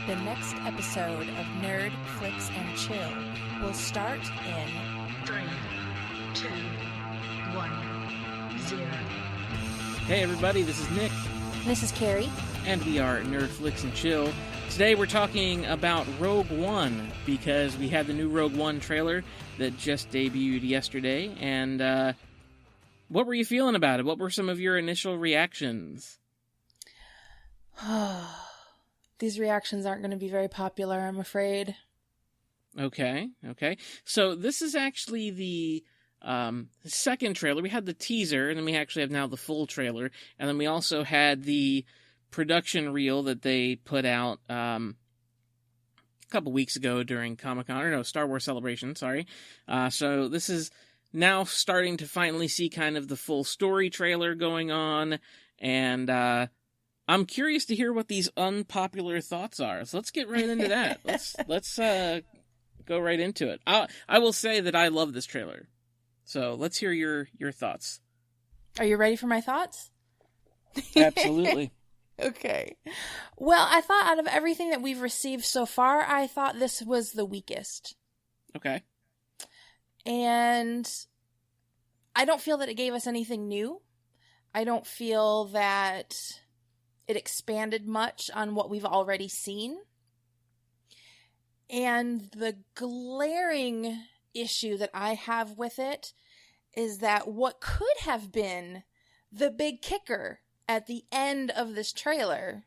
The next episode of Nerd, Flicks, and Chill will start in 3, 2, 1, 0. Hey everybody, this is Nick. This is Carrie. And we are Nerd, Flicks, and Chill. Today we're talking about Rogue One, because we had the new Rogue One trailer that just debuted yesterday, and what were you feeling about it? What were some of your initial reactions? These reactions aren't going to be very popular, I'm afraid. Okay. So this is actually the second trailer. We had the teaser, and then we actually have now the full trailer, and then we also had the production reel that they put out a couple weeks ago during Star Wars Celebration, sorry. So this is now starting to finally see kind of the full story trailer going on, and I'm curious to hear what these unpopular thoughts are. So let's get right into that. Let's go right into it. I will say that I love this trailer. So let's hear your thoughts. Are you ready for my thoughts? Absolutely. Okay. Well, I thought out of everything that we've received so far, I thought this was the weakest. Okay. And I don't feel that it gave us anything new. I don't feel that it expanded much on what we've already seen. And the glaring issue that I have with it is that what could have been the big kicker at the end of this trailer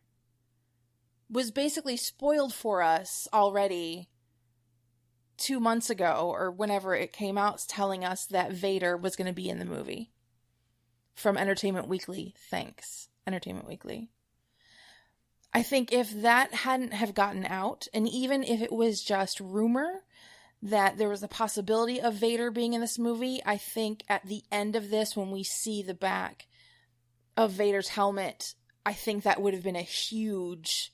was basically spoiled for us already 2 months ago, or whenever it came out, telling us that Vader was going to be in the movie. From Entertainment Weekly. Thanks, Entertainment Weekly. I think if that hadn't have gotten out, and even if it was just rumor that there was a possibility of Vader being in this movie, I think at the end of this, when we see the back of Vader's helmet, I think that would have been a huge,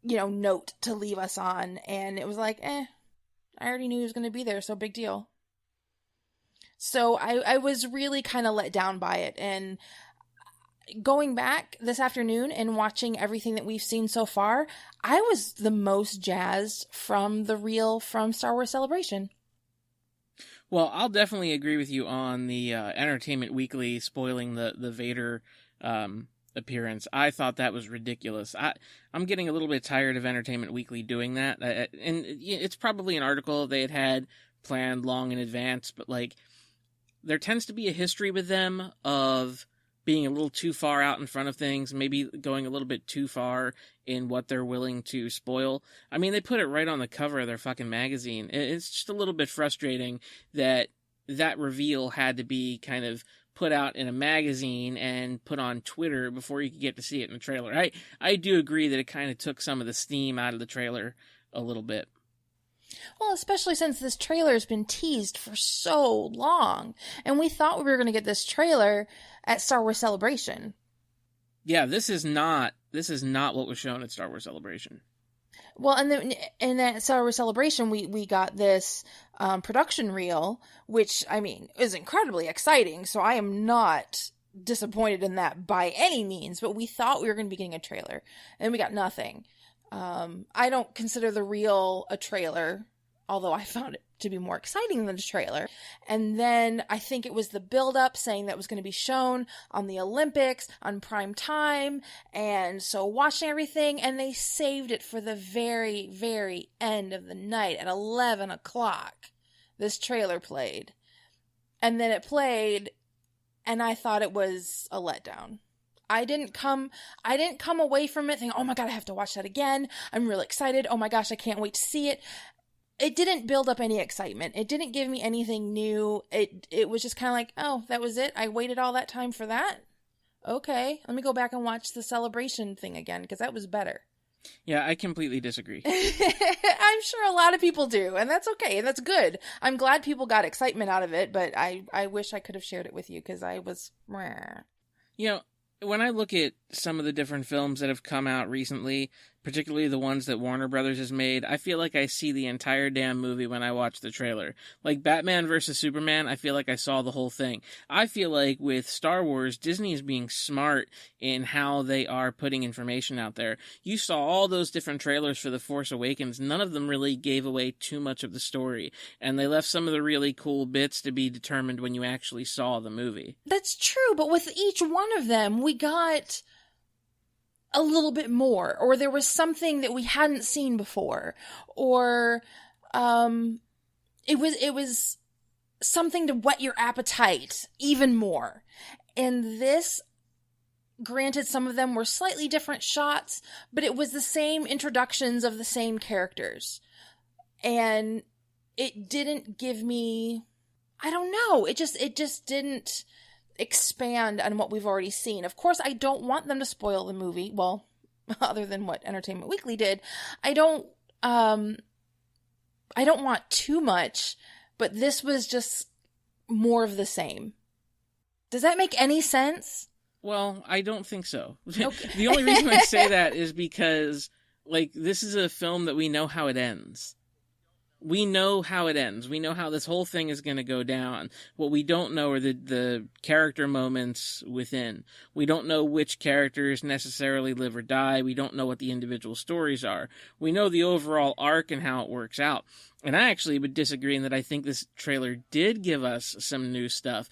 note to leave us on. And it was like, I already knew he was going to be there, so big deal. So I was really kind of let down by it. And going back this afternoon and watching everything that we've seen so far, I was the most jazzed from the reel from Star Wars Celebration. Well, I'll definitely agree with you on the Entertainment Weekly spoiling the Vader appearance. I thought that was ridiculous. I'm getting a little bit tired of Entertainment Weekly doing that. And it's probably an article they had planned long in advance, but there tends to be a history with them of being a little too far out in front of things, maybe going a little bit too far in what they're willing to spoil. I mean, they put it right on the cover of their fucking magazine. It's just a little bit frustrating that reveal had to be kind of put out in a magazine and put on Twitter before you could get to see it in the trailer. I do agree that it kind of took some of the steam out of the trailer a little bit. Well, especially since this trailer has been teased for so long. And we thought we were going to get this trailer at Star Wars Celebration. Yeah, this is not what was shown at Star Wars Celebration. Well, and then in that Star Wars Celebration, we got this production reel, which, I mean, is incredibly exciting. So I am not disappointed in that by any means. But we thought we were going to be getting a trailer, and we got nothing. I don't consider the reel a trailer, although I found it to be more exciting than a trailer. And then I think it was the build-up saying that was going to be shown on the Olympics on prime time. And so watching everything, and they saved it for the very, very end of the night at 11 o'clock. This trailer played. And then it played, and I thought it was a letdown. I didn't come away from it thinking, oh my God, I have to watch that again. I'm really excited. Oh my gosh, I can't wait to see it. It didn't build up any excitement. It didn't give me anything new. It was just kind of like, oh, that was it? I waited all that time for that? Okay, let me go back and watch the Celebration thing again, because that was better. Yeah, I completely disagree. I'm sure a lot of people do, and that's okay, and that's good. I'm glad people got excitement out of it, but I wish I could have shared it with you, because I was... When I look at some of the different films that have come out recently, particularly the ones that Warner Brothers has made, I feel like I see the entire damn movie when I watch the trailer. Like Batman vs. Superman, I feel like I saw the whole thing. I feel like with Star Wars, Disney is being smart in how they are putting information out there. You saw all those different trailers for The Force Awakens. None of them really gave away too much of the story, and they left some of the really cool bits to be determined when you actually saw the movie. That's true, but with each one of them, we got a little bit more, or there was something that we hadn't seen before, or it was something to whet your appetite even more. And this, granted, some of them were slightly different shots, but it was the same introductions of the same characters. And it didn't give me, I don't know, it just didn't expand on what we've already seen. Of course, I don't want them to spoil the movie. Well, other than what Entertainment Weekly did, I don't want too much, but this was just more of the same. Does that make any sense? Well, I don't think so. Okay. The only reason I say that is because, like, this is a film that we know how it ends. We know how it ends. We know how this whole thing is going to go down. What we don't know are the character moments within. We don't know which characters necessarily live or die. We don't know what the individual stories are. We know the overall arc and how it works out. And I actually would disagree in that I think this trailer did give us some new stuff.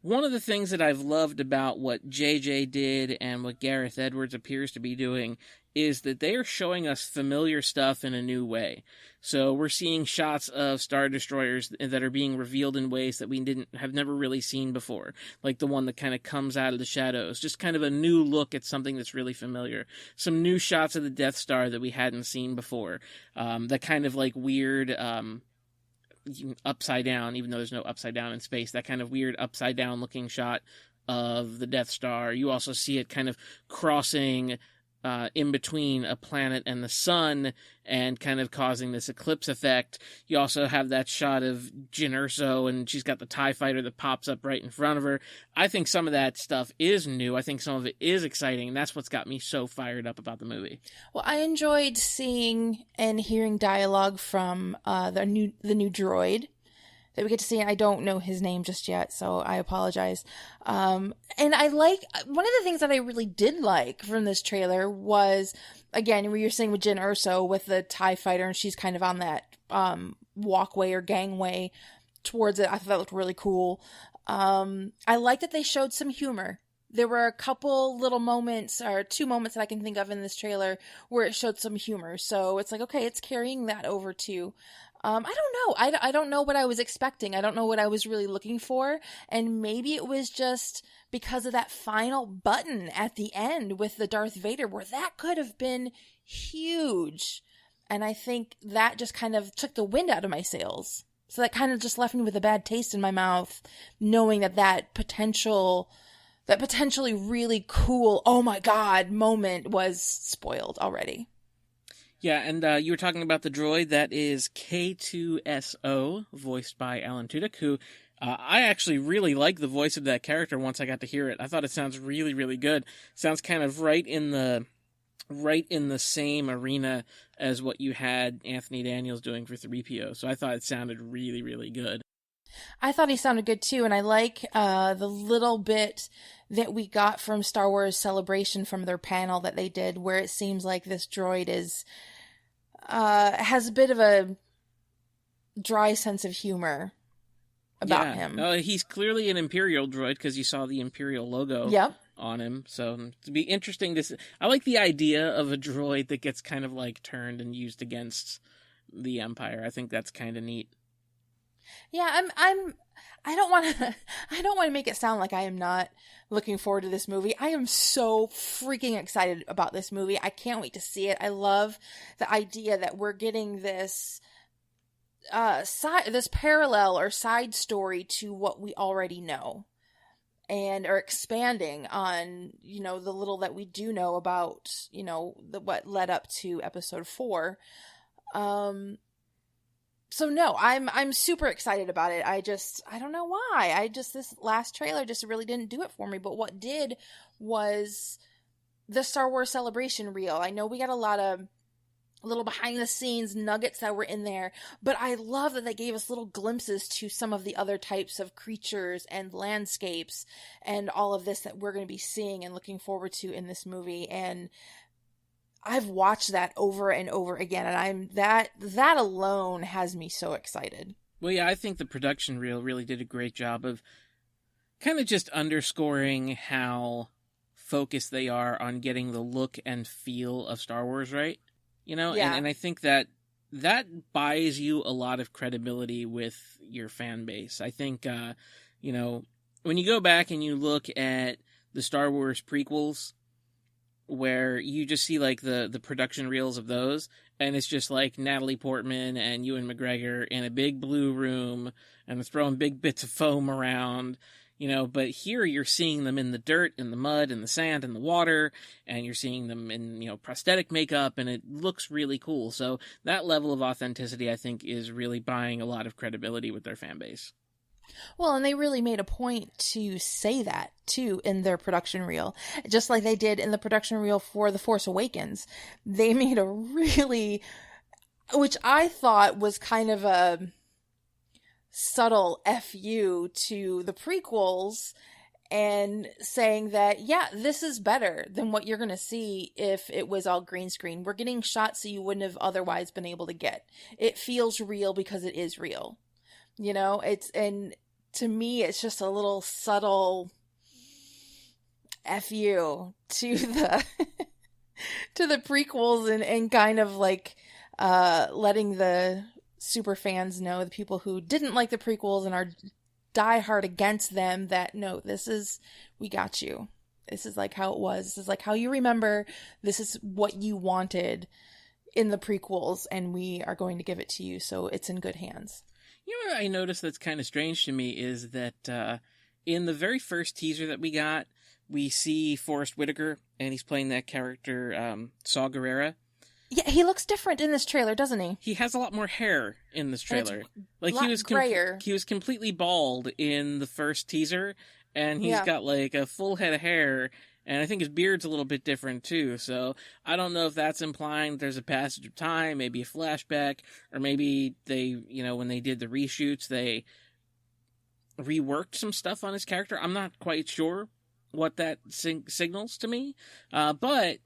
One of the things that I've loved about what JJ did and what Gareth Edwards appears to be doing is that they are showing us familiar stuff in a new way. So we're seeing shots of Star Destroyers that are being revealed in ways that we have never really seen before. Like the one that kind of comes out of the shadows. Just kind of a new look at something that's really familiar. Some new shots of the Death Star that we hadn't seen before. That kind of like weird upside down, even though there's no upside down in space, that kind of weird upside down looking shot of the Death Star. You also see it kind of crossing in between a planet and the sun and kind of causing this eclipse effect. You also have that shot of Jyn Erso, and she's got the TIE fighter that pops up right in front of her. I think some of that stuff is new. I think some of it is exciting, and that's what's got me so fired up about the movie. Well, I enjoyed seeing and hearing dialogue from the new droid that we get to see. I don't know his name just yet, so I apologize. And I like, one of the things that I really did like from this trailer was, again, where you're saying with Jyn Erso with the TIE fighter, and she's kind of on that walkway or gangway towards it. I thought that looked really cool. I like that they showed some humor. There were a couple little moments, or two moments that I can think of in this trailer where it showed some humor. So it's like, okay, it's carrying that over too. I don't know. I don't know what I was expecting. I don't know what I was really looking for. And maybe it was just because of that final button at the end with the Darth Vader, where that could have been huge. And I think that just kind of took the wind out of my sails. So that kind of just left me with a bad taste in my mouth, knowing that potentially really cool, oh my God, moment was spoiled already. Yeah, and you were talking about the droid. That is K2SO, voiced by Alan Tudyk, who I actually really like the voice of that character once I got to hear it. I thought it sounds really, really good. Sounds kind of right in the same arena as what you had Anthony Daniels doing for 3PO. So I thought it sounded really, really good. I thought he sounded good too, and I like the little bit that we got from Star Wars Celebration from their panel that they did, where it seems like this droid has a bit of a dry sense of humor about him. He's clearly an Imperial droid because you saw the Imperial logo on him. So it'd be interesting to see. I like the idea of a droid that gets kind of like turned and used against the Empire. I think that's kind of neat. Yeah, I don't want to make it sound like I am not looking forward to this movie. I am so freaking excited about this movie. I can't wait to see it. I love the idea that we're getting this this parallel or side story to what we already know, and are expanding on, the little that we do know about, what led up to episode 4. So no, I'm super excited about it. I don't know why. This last trailer just really didn't do it for me. But what did was the Star Wars Celebration reel. I know we got a lot of little behind the scenes nuggets that were in there, but I love that they gave us little glimpses to some of the other types of creatures and landscapes and all of this that we're going to be seeing and looking forward to in this movie. And I've watched that over and over again, and that alone has me so excited. Well, yeah, I think the production reel really did a great job of kind of just underscoring how focused they are on getting the look and feel of Star Wars right. You know, Yeah. and I think that buys you a lot of credibility with your fan base. I think, you know, when you go back and you look at the Star Wars prequels, where you just see like the production reels of those, and it's just like Natalie Portman and Ewan McGregor in a big blue room, and they're throwing big bits of foam around. You know, but here you're seeing them in the dirt, in the mud, in the sand, in the water, and you're seeing them in, you know, prosthetic makeup, and it looks really cool. So that level of authenticity, I think, is really buying a lot of credibility with their fan base. Well, and they really made a point to say that, too, in their production reel. Just like they did in the production reel for The Force Awakens. They made a really, which I thought was kind of a subtle FU to the prequels, and saying that, yeah, this is better than what you're going to see if it was all green screen. We're getting shots that you wouldn't have otherwise been able to get. It feels real because it is real. You know, and to me, it's just a little subtle FU to the to the prequels, and kind of like letting the super fans know, the people who didn't like the prequels and are diehard against them, that no, we got you. This is like how it was. This is like how you remember. This is what you wanted in the prequels, and we are going to give it to you, so it's in good hands. You know what I noticed that's kind of strange to me is that in the very first teaser that we got, we see Forrest Whitaker, and he's playing that character, Saw Gerrera. Yeah, he looks different in this trailer, doesn't he? He has a lot more hair in this trailer. Like he was completely bald in the first teaser, and he's got like a full head of hair, and I think his beard's a little bit different too. So I don't know if that's implying there's a passage of time, maybe a flashback, or maybe they, you know, when they did the reshoots, they reworked some stuff on his character. I'm not quite sure what that signals to me, but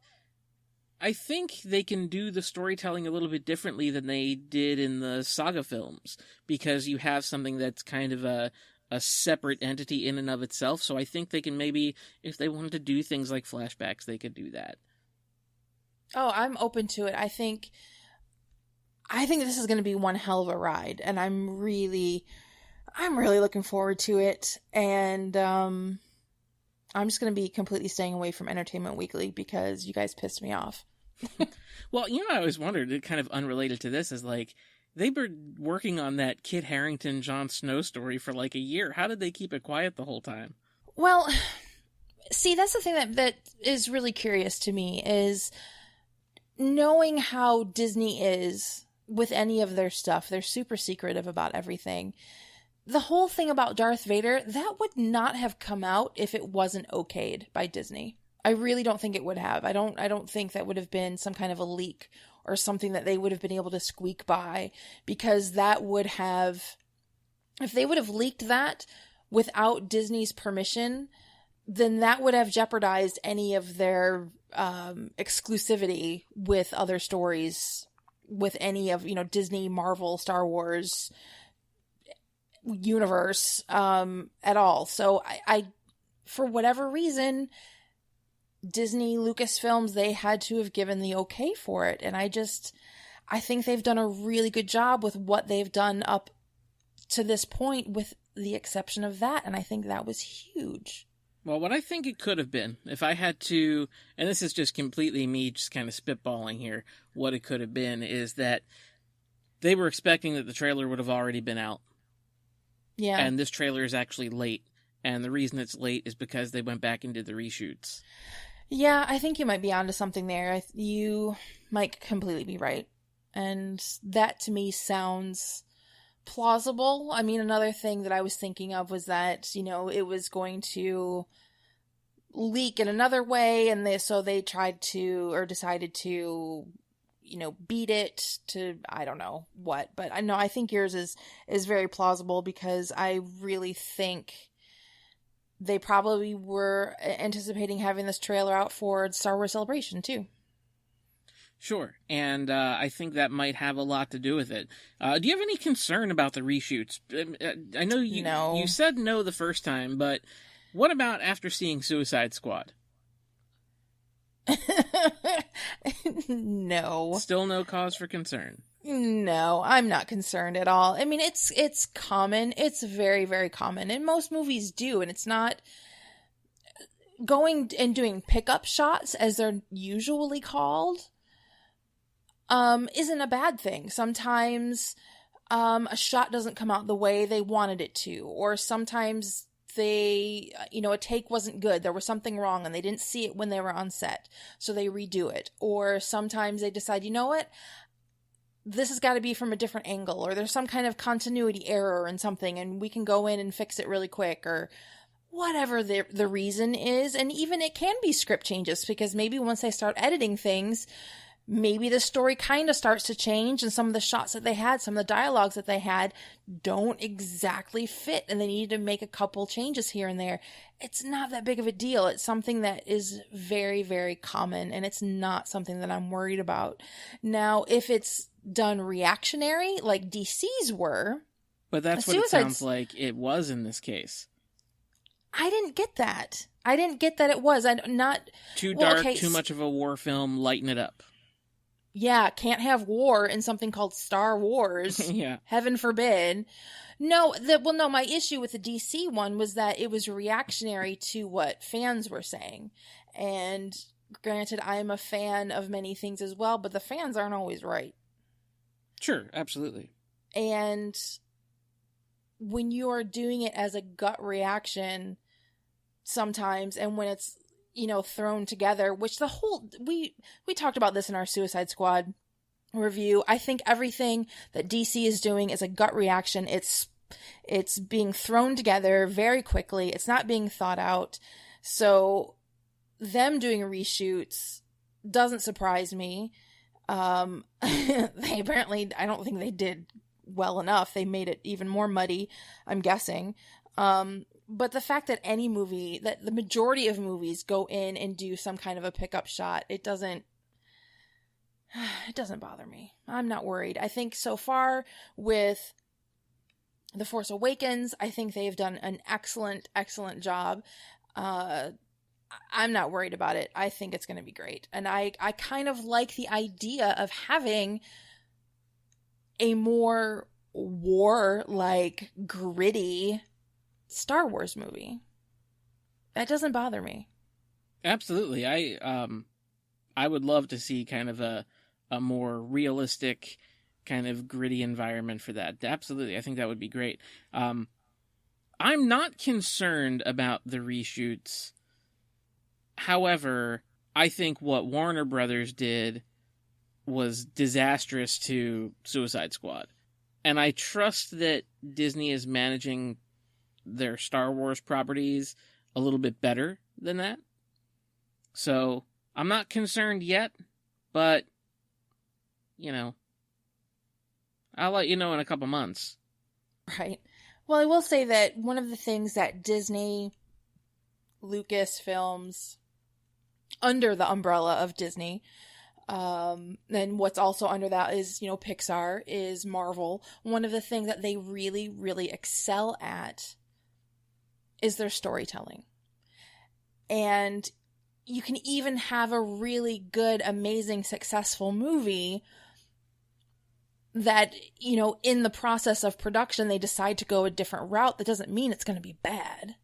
I think they can do the storytelling a little bit differently than they did in the saga films, because you have something that's kind of a separate entity in and of itself. So I think they can maybe, if they wanted to do things like flashbacks, they could do that. Oh, I'm open to it. I think this is going to be one hell of a ride, and I'm really looking forward to it. And I'm just going to be completely staying away from Entertainment Weekly because you guys pissed me off. Well, you know, I always wondered, kind of unrelated to this, is like, they were working on that Kit Harington, Jon Snow story for like a year. How did they keep it quiet the whole time? Well, see, that's the thing that is really curious to me, is knowing how Disney is with any of their stuff. They're super secretive about everything. The whole thing about Darth Vader, that would not have come out if it wasn't okayed by Disney. I really don't think it would have. I don't think that would have been some kind of a leak or something that they would have been able to squeak by, because that would have, if they would have leaked that without Disney's permission, then that would have jeopardized any of their exclusivity with other stories, with any of, you know, Disney, Marvel, Star Wars universe at all. So I for whatever reason, Disney, Lucasfilms, they had to have given the okay for it. And I think they've done a really good job with what they've done up to this point, with the exception of that. And I think that was huge. Well, what I think it could have been, if I had to, and this is just completely me just kind of spitballing here, what it could have been is that they were expecting that the trailer would have already been out. Yeah. And this trailer is actually late. And the reason it's late is because they went back and did the reshoots. Yeah, I think you might be onto something there. You might completely be right. And that to me sounds plausible. I mean, another thing that I was thinking of was that, you know, it was going to leak in another way, and they tried to, or decided to, beat it to, I don't know what, but I think yours is very plausible, because I really think they probably were anticipating having this trailer out for Star Wars Celebration too. Sure, and I think that might have a lot to do with it. Do you have any concern about the reshoots? I know you said no the first time, but what about after seeing Suicide Squad? No. Still no cause for concern? No, I'm not concerned at all. I mean, it's common. It's very, very common. And most movies do. And it's not going and doing pickup shots, as they're usually called, isn't a bad thing. Sometimes a shot doesn't come out the way they wanted it to. Or sometimes a take wasn't good. There was something wrong and they didn't see it when they were on set, so they redo it. Or sometimes they decide, you know what? This has got to be from a different angle, or there's some kind of continuity error in something and we can go in and fix it really quick, or whatever the reason is. And even it can be script changes, because maybe once they start editing things, maybe the story kind of starts to change, and some of the shots that they had, some of the dialogues that they had don't exactly fit, and they need to make a couple changes here and there. It's not that big of a deal. It's something that is very, very common, and it's not something that I'm worried about. Now, if it's done reactionary, like DC's were... But that's what it sounds like it was in this case. I didn't get that. I didn't get that it was. I'm not... Too dark, too much of a war film, lighten it up. Yeah, can't have war in something called Star Wars. Yeah. Heaven forbid. No, my issue with the DC one was that it was reactionary to what fans were saying. And granted, I am a fan of many things as well, but the fans aren't always right. Sure, absolutely. And when you are doing it as a gut reaction sometimes, and when it's thrown together, which we talked about this in our Suicide Squad review. I think everything that DC is doing is a gut reaction. It's being thrown together very quickly. It's not being thought out. So them doing reshoots doesn't surprise me. They apparently, I don't think they did well enough. They made it even more muddy, I'm guessing. But the fact that that the majority of movies go in and do some kind of a pickup shot, it doesn't bother me. I'm not worried. I think so far with The Force Awakens, I think they've done an excellent, excellent job. I'm not worried about it. I think it's going to be great. And I kind of like the idea of having a more war-like, gritty Star Wars movie. That doesn't bother me. Absolutely. I would love to see kind of a more realistic, kind of gritty environment for that. Absolutely. I think that would be great. I'm not concerned about the reshoots. However, I think what Warner Brothers did was disastrous to Suicide Squad. And I trust that Disney is managing their Star Wars properties a little bit better than that. So, I'm not concerned yet, but, I'll let you know in a couple months. Right. Well, I will say that one of the things that Disney, Lucasfilms, under the umbrella of Disney, and what's also under that is, Pixar, is Marvel. One of the things that they really, really excel at is their storytelling. And you can even have a really good, amazing, successful movie that, in the process of production, they decide to go a different route. That doesn't mean it's going to be bad.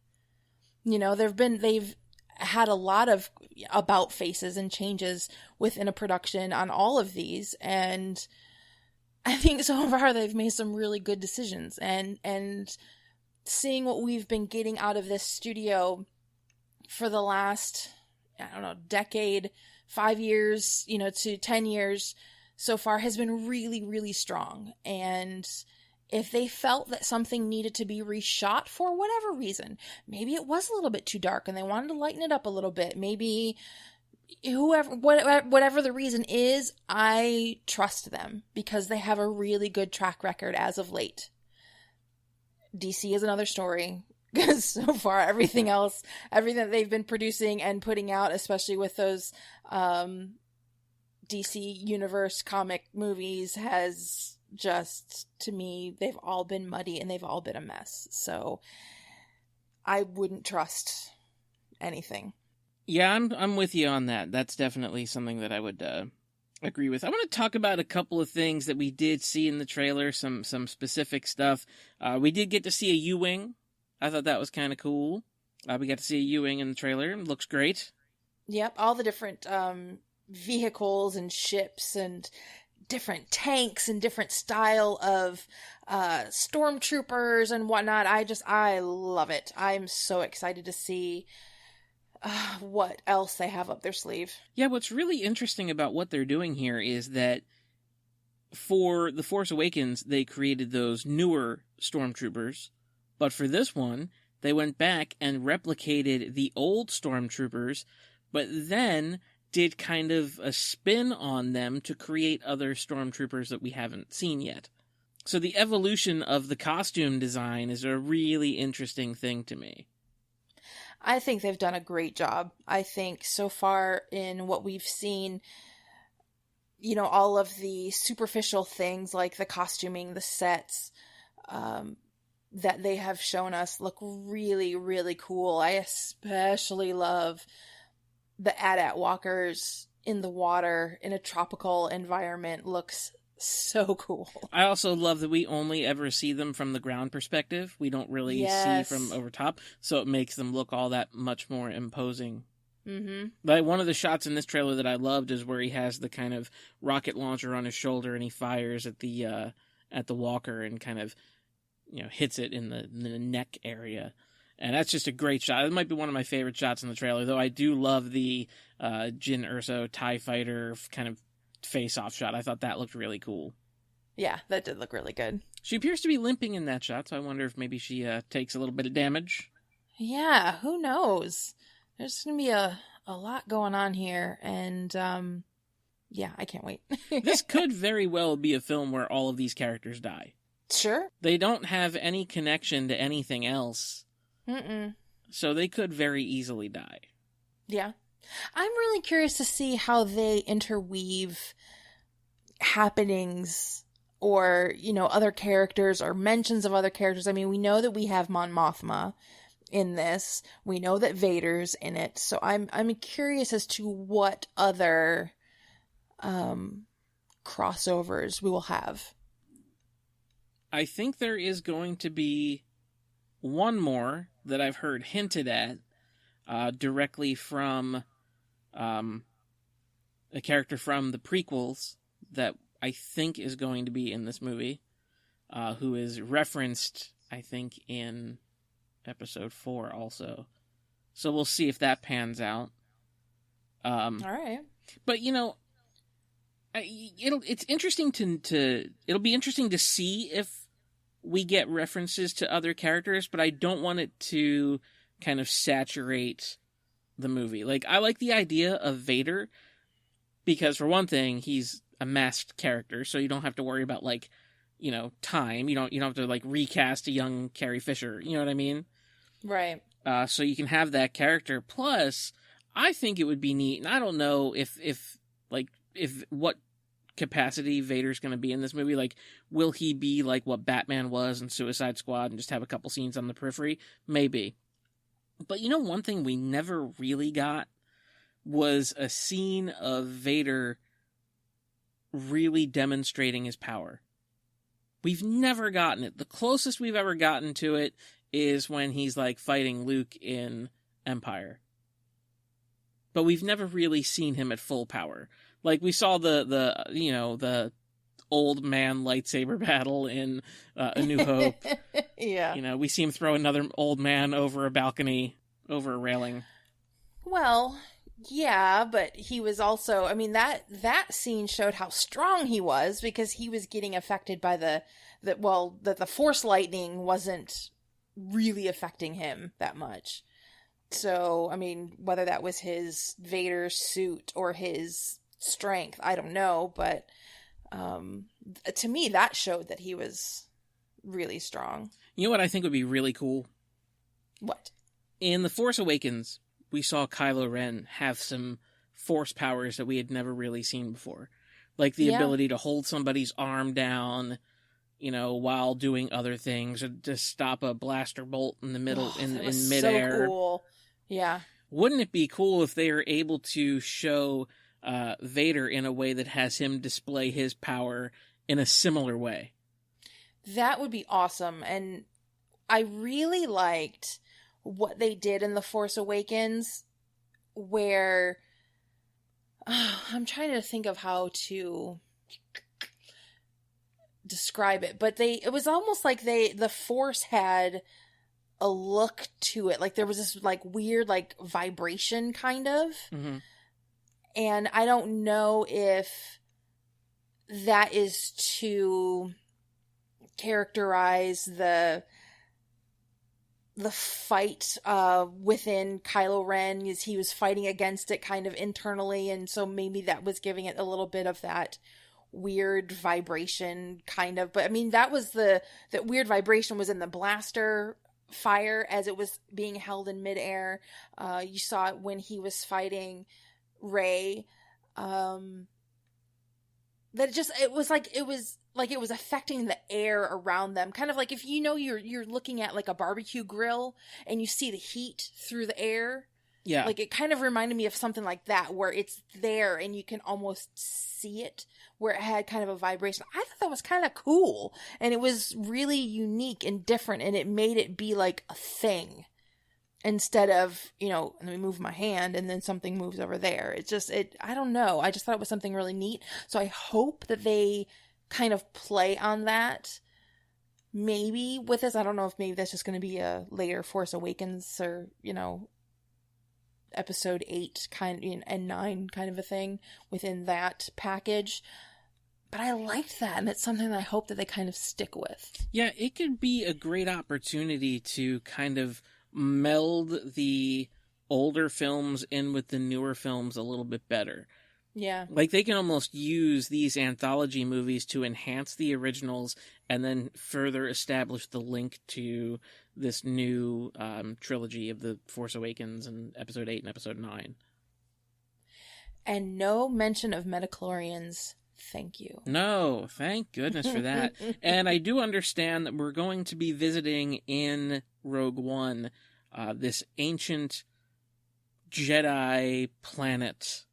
They've had a lot of about faces and changes within a production on all of these. And I think so far they've made some really good decisions, and seeing what we've been getting out of this studio for the last, decade, 5 years, to 10 years so far has been really, really strong. And if they felt that something needed to be reshot for whatever reason, maybe it was a little bit too dark and they wanted to lighten it up a little bit, maybe whatever the reason is, I trust them because they have a really good track record as of late. DC is another story, because so far everything that they've been producing and putting out, especially with those DC Universe comic movies, has just, to me, they've all been muddy and they've all been a mess. So I wouldn't trust anything. Yeah, I'm with you on that. That's definitely something that I would agree with. I want to talk about a couple of things that we did see in the trailer, some specific stuff. We did get to see a U-Wing. I thought that was kind of cool. We got to see a U-Wing in the trailer. It looks great. Yep, all the different vehicles and ships and different tanks and different style of stormtroopers and whatnot. I love it. I'm so excited to see what else they have up their sleeve. Yeah, what's really interesting about what they're doing here is that for The Force Awakens, they created those newer stormtroopers, but for this one, they went back and replicated the old stormtroopers, but then did kind of a spin on them to create other stormtroopers that we haven't seen yet. So the evolution of the costume design is a really interesting thing to me. I think they've done a great job. I think so far in what we've seen, you know, all of the superficial things like the costuming, the sets, that they have shown us look really, really cool. I especially love the AT-AT walkers in the water in a tropical environment. Looks so cool. I also love that we only ever see them from the ground perspective. We don't really see from over top, so it makes them look all that much more imposing. Mm-hmm. Like one of the shots in this trailer that I loved is where he has the kind of rocket launcher on his shoulder and he fires at the walker and kind of, you know, hits it in the neck area. And that's just a great shot. It might be one of my favorite shots in the trailer, though I do love the Jyn Erso TIE fighter kind of face-off shot. I thought that looked really cool. Yeah, that did look really good. She appears to be limping in that shot, so I wonder if maybe she takes a little bit of damage. Yeah, who knows? There's going to be a lot going on here, and yeah, I can't wait. This could very well be a film where all of these characters die. Sure. They don't have any connection to anything else. Mm-mm. So they could very easily die. Yeah. I'm really curious to see how they interweave happenings or, you know, other characters or mentions of other characters. I mean, we know that we have Mon Mothma in this. We know that Vader's in it. So I'm curious as to what other crossovers we will have. I think there is going to be one more that I've heard hinted at directly from a character from the prequels that I think is going to be in this movie, who is referenced, I think, in episode 4 also. So we'll see if that pans out. All right. But, you know, it's interesting it'll be interesting to see if we get references to other characters, but I don't want it to kind of saturate the movie. Like, I like the idea of Vader because, for one thing, he's a masked character, so you don't have to worry about, like, you know, time. You don't have to, like, recast a young Carrie Fisher. You know what I mean? Right. So you can have that character. Plus, I think it would be neat, and I don't know if what capacity Vader's going to be in this movie. Like, will he be like what Batman was in Suicide Squad and just have a couple scenes on the periphery? Maybe. But you know, one thing we never really got was a scene of Vader really demonstrating his power. We've never gotten it. The closest we've ever gotten to it is when he's like fighting Luke in Empire. But we've never really seen him at full power. Like, we saw the old man lightsaber battle in A New Hope. Yeah. You know, we see him throw another old man over a balcony, over a railing. Well, Yeah, but he was also, I mean, that scene showed how strong he was because he was getting affected by that the force lightning wasn't really affecting him that much. So, I mean, whether that was his Vader suit or his strength, I don't know, but to me that showed that he was really strong. You know what I think would be really cool? What? In The Force Awakens, we saw Kylo Ren have some force powers that we had never really seen before. Like the ability to hold somebody's arm down, while doing other things, or to stop a blaster bolt in the middle, in midair. So cool. Yeah. Wouldn't it be cool if they were able to show Vader in a way that has him display his power in a similar way? That would be awesome. And I really liked what they did in The Force Awakens, where I'm trying to think of how to describe it, but it was almost like the Force had a look to it, like there was this like weird like vibration kind of. Mm-hmm. And I don't know if that is to characterize the fight within Kylo Ren, as he was fighting against it kind of internally, and so maybe that was giving it a little bit of that weird vibration kind of. But I mean, that weird vibration was in the blaster fire as it was being held in midair. You saw it when he was fighting Rey. It was affecting the air around them, kind of like if you're looking at like a barbecue grill and you see the heat through the air. Yeah, like it kind of reminded me of something like that, where it's there and you can almost see it, where it had kind of a vibration. I thought that was kind of cool, and it was really unique and different, and it made it be like a thing instead of, let me move my hand and then something moves over there. I don't know. I just thought it was something really neat. So I hope that they kind of play on that maybe with this. I don't know if maybe that's just going to be a later Force Awakens or, episode 8 and 9 kind of a thing within that package. But I liked that, and it's something that I hope that they kind of stick with. Yeah, it could be a great opportunity to kind of meld the older films in with the newer films a little bit better. Yeah. Like they can almost use these anthology movies to enhance the originals and then further establish the link to this new trilogy of The Force Awakens and Episode 8 and Episode 9. And no mention of midichlorians. Thank you. No, thank goodness for that. And I do understand that we're going to be visiting in Rogue One this ancient Jedi planet.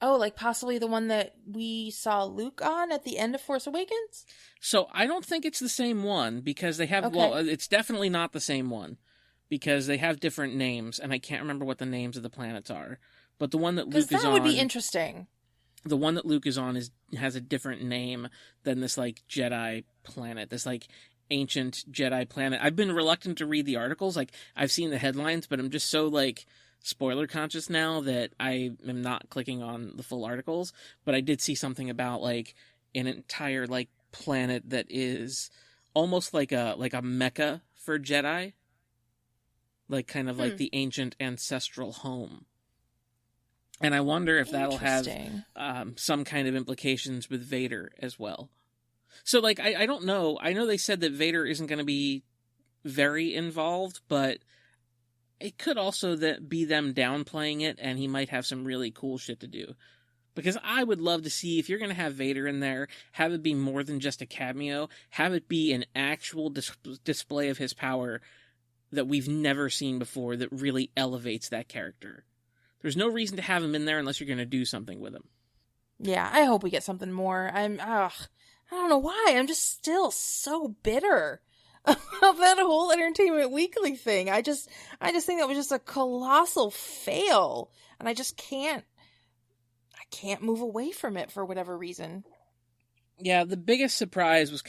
Oh, like possibly the one that we saw Luke on at the end of Force Awakens? So I don't think it's the same one, because they have, it's definitely not the same one, because they have different names, and I can't remember what the names of the planets are. But the one that Luke is on... that would be interesting. The one that Luke is on has a different name than this, like, Jedi planet, this, like, ancient Jedi planet. I've been reluctant to read the articles. Like, I've seen the headlines, but I'm just so, like, spoiler conscious now that I am not clicking on the full articles. But I did see something about, like, an entire, like, planet that is almost like a mecca for Jedi. Like, kind of like the ancient ancestral home. And I wonder if that'll have some kind of implications with Vader as well. So, like, I don't know. I know they said that Vader isn't going to be very involved, but it could also be them downplaying it, and he might have some really cool shit to do. Because I would love to see, if you're going to have Vader in there, have it be more than just a cameo. Have it be an actual display of his power that we've never seen before that really elevates that character. There's no reason to have him in there unless you're going to do something with him. Yeah, I hope we get something more. I don't know why. I'm just still so bitter about that whole Entertainment Weekly thing. I just think that was just a colossal fail, and I can't move away from it for whatever reason. Yeah, the biggest surprise was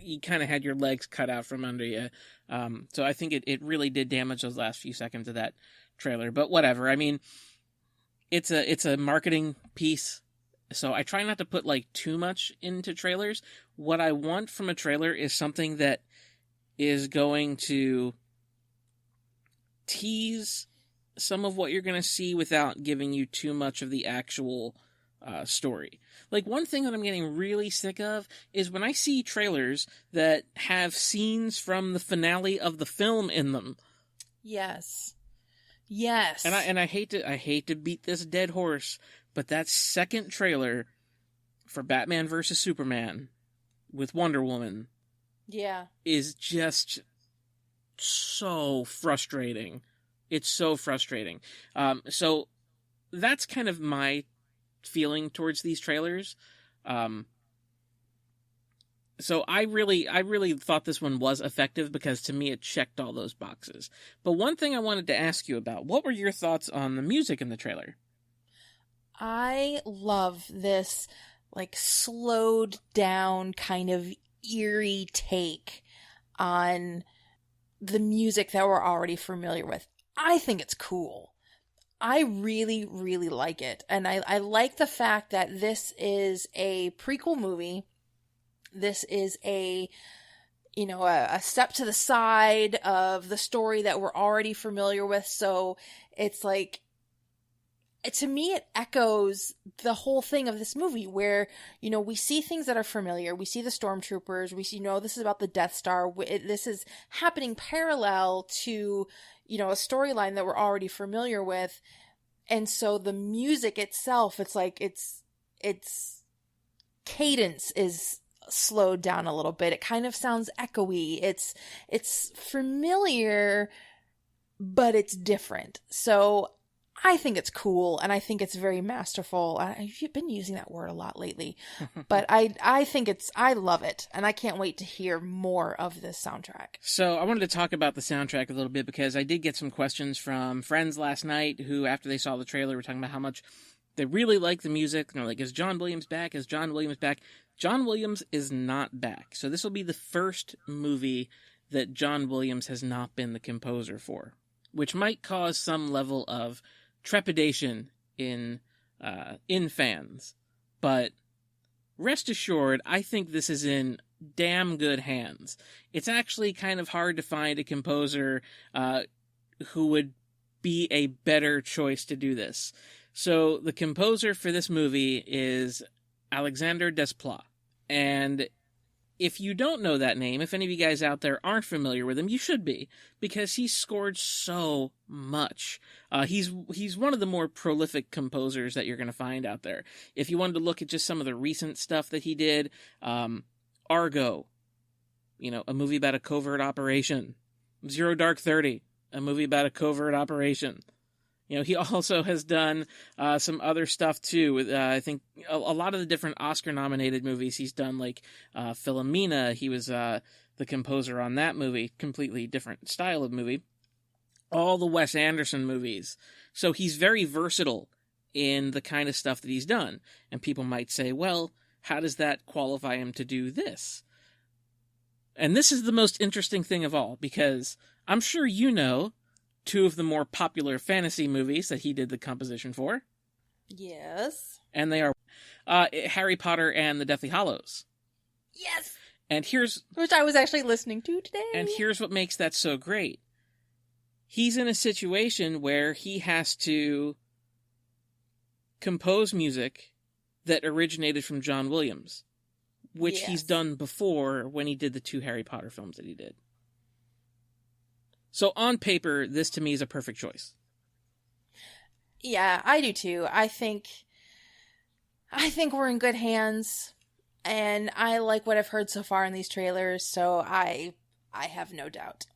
you kind of had your legs cut out from under you. So I think it really did damage those last few seconds of that trailer, but whatever. I mean, it's a marketing piece. So I try not to put like too much into trailers. What I want from a trailer is something that is going to tease some of what you're going to see without giving you too much of the actual story. Like, one thing that I'm getting really sick of is when I see trailers that have scenes from the finale of the film in them. Yes. Yes. And I hate to beat this dead horse, but that second trailer for Batman vs Superman with Wonder Woman, is just so frustrating. It's so frustrating. So that's kind of my feeling towards these trailers. So I really thought this one was effective because to me it checked all those boxes. But one thing I wanted to ask you about, what were your thoughts on the music in the trailer? I love this, like, slowed down kind of eerie take on the music that we're already familiar with. I think it's cool. I really, really like it. And I like the fact that this is a prequel movie. This is a step to the side of the story that we're already familiar with. So it's like, to me, it echoes the whole thing of this movie where, we see things that are familiar. We see the stormtroopers. We see, this is about the Death Star. This is happening parallel to, a storyline that we're already familiar with. And so the music itself, it's like, its cadence is slowed down a little bit. It kind of sounds echoey. It's familiar, but it's different. So I think it's cool, and I think it's very masterful. I've been using that word a lot lately, but I think I love it, and I can't wait to hear more of this soundtrack. So I wanted to talk about the soundtrack a little bit because I did get some questions from friends last night who, after they saw the trailer, were talking about how much they really like the music. They're like, is John Williams back? Is John Williams back? John Williams is not back. So this will be the first movie that John Williams has not been the composer for, which might cause some level of trepidation in fans, but rest assured, I think this is in damn good hands. It's actually kind of hard to find a composer who would be a better choice to do this. So the composer for this movie is Alexander Desplat, and if you don't know that name, if any of you guys out there aren't familiar with him, you should be, because he's scored so much. He's one of the more prolific composers that you're going to find out there. If you wanted to look at just some of the recent stuff that he did, Argo, a movie about a covert operation. Zero Dark 30, a movie about a covert operation. He also has done some other stuff too. With I think a lot of the different Oscar-nominated movies he's done, like Philomena. He was the composer on that movie. Completely different style of movie. All the Wes Anderson movies. So he's very versatile in the kind of stuff that he's done. And people might say, well, how does that qualify him to do this? And this is the most interesting thing of all, because I'm sure two of the more popular fantasy movies that he did the composition for. Yes. And they are Harry Potter and the Deathly Hallows. Yes! And which I was actually listening to today. And here's what makes that so great. He's in a situation where he has to compose music that originated from John Williams, which he's done before when he did the 2 Harry Potter films that he did. So on paper, this to me is a perfect choice. Yeah, I do too. I think we're in good hands, and I like what I've heard so far in these trailers, so I have no doubt.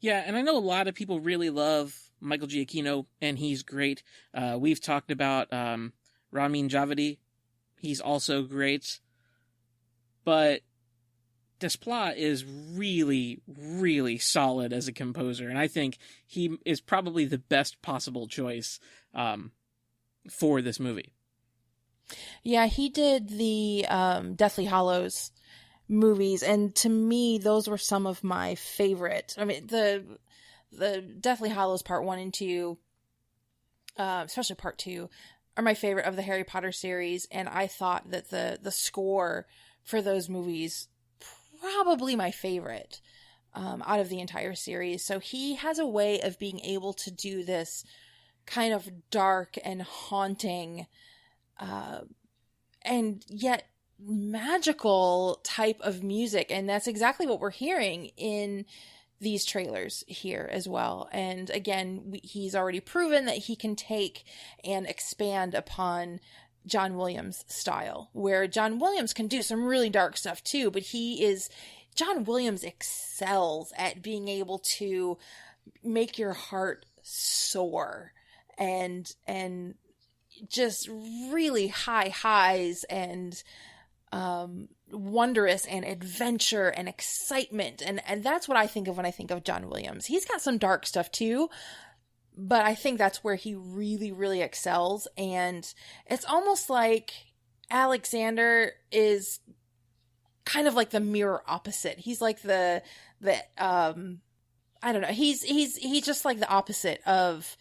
Yeah, and I know a lot of people really love Michael Giacchino, and he's great. We've talked about Ramin Djawadi. He's also great. But Desplat is really, really solid as a composer, and I think he is probably the best possible choice for this movie. Yeah, he did the Deathly Hallows movies, and to me, those were some of my favorite. I mean, the Deathly Hallows Part 1 and 2, especially part 2, are my favorite of the Harry Potter series, and I thought that the score for those movies probably my favorite out of the entire series. So he has a way of being able to do this kind of dark and haunting and yet magical type of music, and that's exactly what we're hearing in these trailers here as well. And again, he's already proven that he can take and expand upon John Williams' style, where John Williams can do some really dark stuff too, but John Williams excels at being able to make your heart soar and just really high highs and wondrous and adventure and excitement. And that's what I think of when I think of John Williams. He's got some dark stuff too, but I think that's where he really, really excels. And it's almost like Alexander is kind of like the mirror opposite. He's like the I don't know. He's just like the opposite of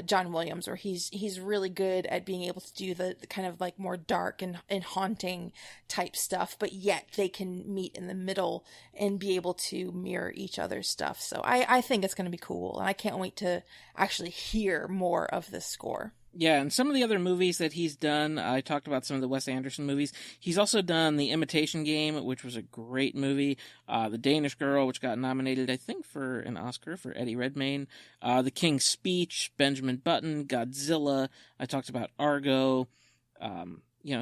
John Williams, where he's really good at being able to do the kind of like more dark and haunting type stuff, but yet they can meet in the middle and be able to mirror each other's stuff. So I think it's going to be cool, and I can't wait to actually hear more of this score. Yeah, and some of the other movies that he's done, I talked about some of the Wes Anderson movies. He's also done The Imitation Game, which was a great movie. The Danish Girl, which got nominated, I think, for an Oscar for Eddie Redmayne. The King's Speech, Benjamin Button, Godzilla. I talked about Argo.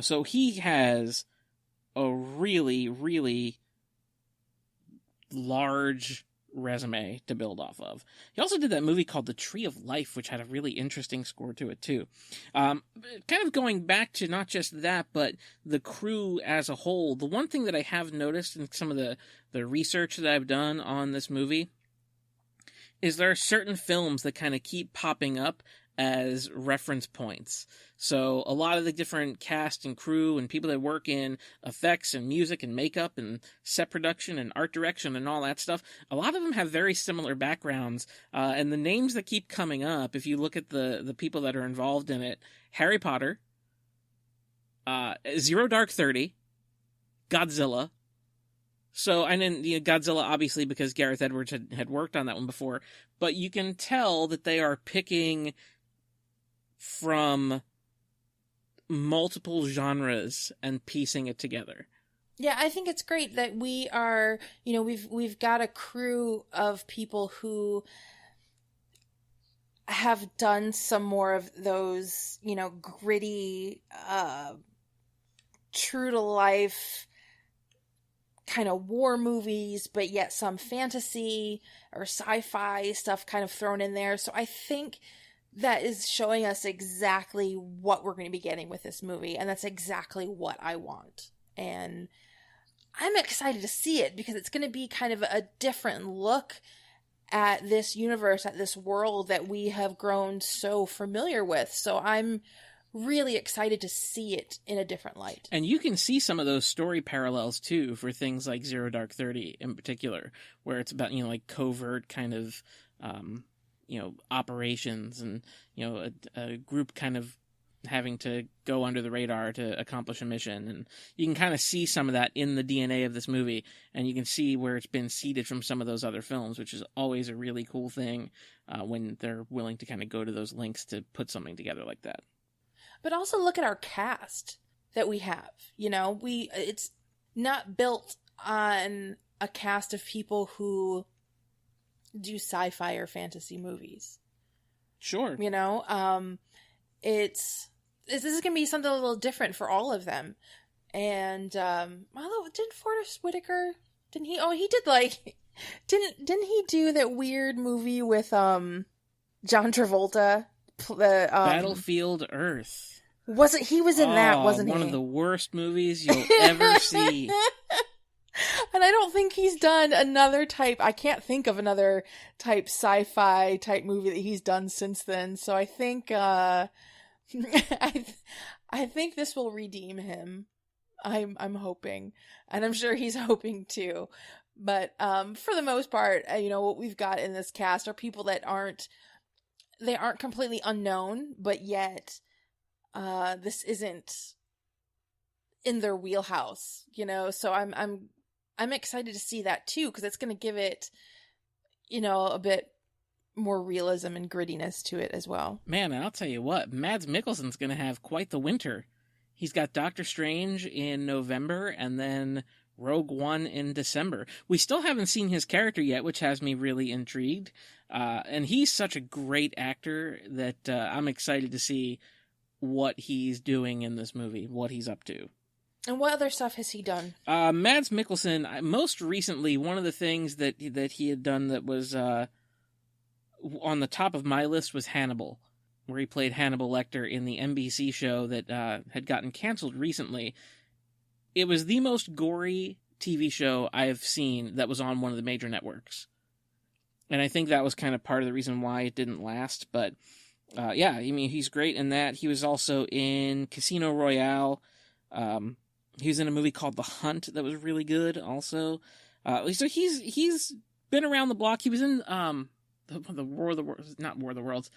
So he has a really, really large resume to build off of. He also did that movie called The Tree of Life, which had a really interesting score to it too. Kind of going back to not just that, but the crew as a whole, the one thing that I have noticed in some of the research that I've done on this movie is there are certain films that kind of keep popping up as reference points. So a lot of the different cast and crew and people that work in effects and music and makeup and set production and art direction and all that stuff, a lot of them have very similar backgrounds. And the names that keep coming up, if you look at the people that are involved in it, Harry Potter, Zero Dark 30, Godzilla. So, and then Godzilla, obviously, because Gareth Edwards had worked on that one before. But you can tell that they are picking from multiple genres and piecing it together. Yeah, I think it's great that we are, we've got a crew of people who have done some more of those, gritty, true to life kind of war movies, but yet some fantasy or sci-fi stuff kind of thrown in there. So I think that is showing us exactly what we're going to be getting with this movie, and that's exactly what I want. And I'm excited to see it because it's going to be kind of a different look at this universe, at this world that we have grown so familiar with. So I'm really excited to see it in a different light. And you can see some of those story parallels too for things like Zero Dark 30 in particular, where it's about, like covert kind of, operations and, a group kind of having to go under the radar to accomplish a mission. And you can kind of see some of that in the DNA of this movie, and you can see where it's been seeded from some of those other films, which is always a really cool thing when they're willing to kind of go to those lengths to put something together like that. But also look at our cast that we have. It's not built on a cast of people who do sci-fi or fantasy movies. Sure. This is going to be something a little different for all of them. And although didn't Forrest Whitaker, didn't he he do that weird movie with John Travolta? Battlefield Earth. He was in that, wasn't he? One of the worst movies you'll ever see. And I don't think he's done I can't think of another type sci-fi type movie that he's done since then. So I think, I think this will redeem him. I'm hoping, and I'm sure he's hoping too. But, for the most part, what we've got in this cast are people that aren't they aren't completely unknown, but yet this isn't in their wheelhouse, you know. So I'm excited to see that too, because it's going to give it, you know, a bit more realism and grittiness to it as well. Man, and I'll tell you what, Mads Mikkelsen's going to have quite the winter. He's got Doctor Strange in November and then Rogue One in December. We still haven't seen his character yet, which has me really intrigued. And he's such a great actor that I'm excited to see what he's doing in this movie, what he's up to. And what other stuff has he done? Mads Mikkelsen, most recently, one of the things that he had done that was on the top of my list was Hannibal, where he played Hannibal Lecter in the NBC show that had gotten canceled recently. It was the most gory TV show I have seen that was on one of the major networks. And I think that was kind of part of the reason why it didn't last. But yeah, I mean, he's great in that. He was also in Casino Royale. He was in a movie called The Hunt that was really good also. So he's been around the block. He was in the War of the Worlds, not War of the Worlds,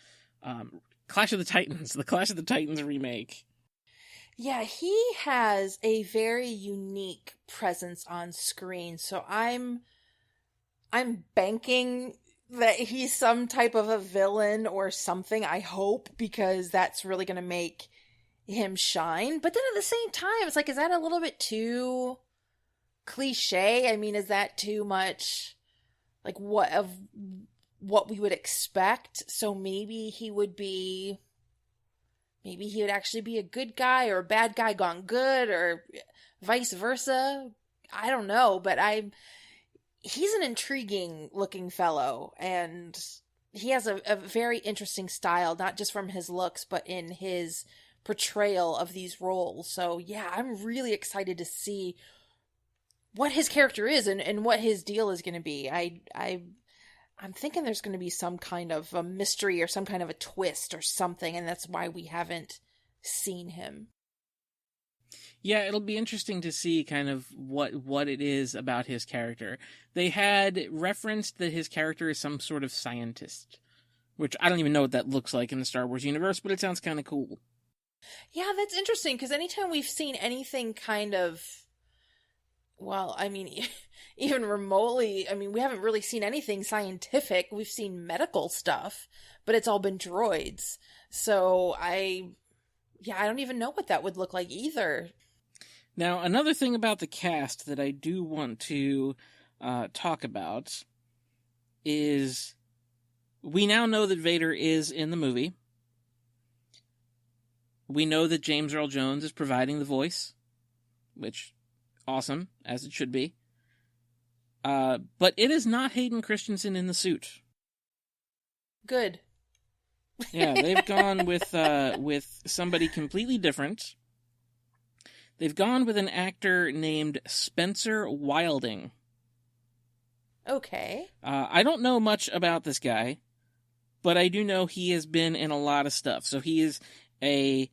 Clash of the Titans, the Clash of the Titans remake. Yeah, he has a very unique presence on screen. So I'm banking that he's some type of a villain or something, I hope, because that's really going to make him shine. But then at the same time, it's like, is that a little bit too cliche? I mean, is that too much like what we would expect? So maybe he would actually be a good guy or a bad guy gone good, or vice versa. I don't know, but he's an intriguing looking fellow, and he has a very interesting style, not just from his looks, but in his portrayal of these roles. So yeah, I'm really excited to see what his character is and what his deal is going to be. I'm thinking there's going to be some kind of a mystery or some kind of a twist or something, and that's why we haven't seen him. Yeah, it'll be interesting to see kind of what it is about his character. They had referenced that his character is some sort of scientist, which I don't even know what that looks like in the Star Wars universe, but it sounds kind of cool. Yeah, that's interesting, because anytime we've seen anything kind of, well, I mean, even remotely, I mean, we haven't really seen anything scientific. We've seen medical stuff, but it's all been droids. So I don't even know what that would look like either. Now, another thing about the cast that I do want to talk about is we now know that Vader is in the movie. We know that James Earl Jones is providing the voice, which awesome, as it should be. But it is not Hayden Christensen in the suit. Good. Yeah, they've gone with somebody completely different. They've gone with an actor named Spencer Wilding. Okay. I don't know much about this guy, but I do know he has been in a lot of stuff. So he is a